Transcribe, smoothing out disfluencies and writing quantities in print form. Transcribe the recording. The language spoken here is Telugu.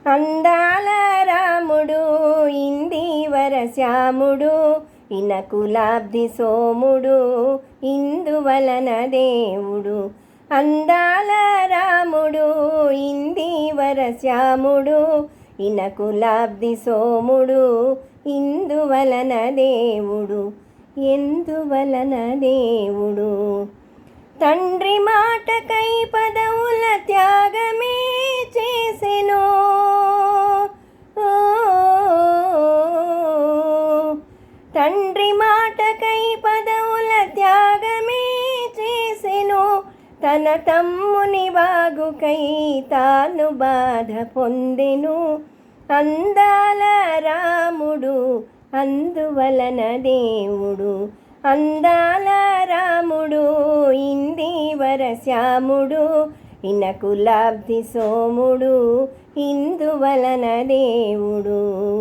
అందాల రాముడు ఇందీవర శ్యాముడు ఇనకులాబ్ది సోముడు ఇందువలన దేవుడు. అందాల రాముడు ఇందీవర శ్యాముడు ఇనకులాబ్ది సోముడు ఇందువలన దేవుడు. ఎందువలన దేవుడు? తండ్రి మాటకై పదవుల త్యాగమే చేసెను. తండ్రి మాటకై పదవుల త్యాగమే చేసెను. తన తమ్ముని బాగుకై తాను బాధ పొందెను. అందాల రాముడు అందువలన దేవుడు. అందాల రాముడు ఇందీవర శ్యాముడు ఇనకులాబ్ది సోముడు ఇందువలన దేవుడు.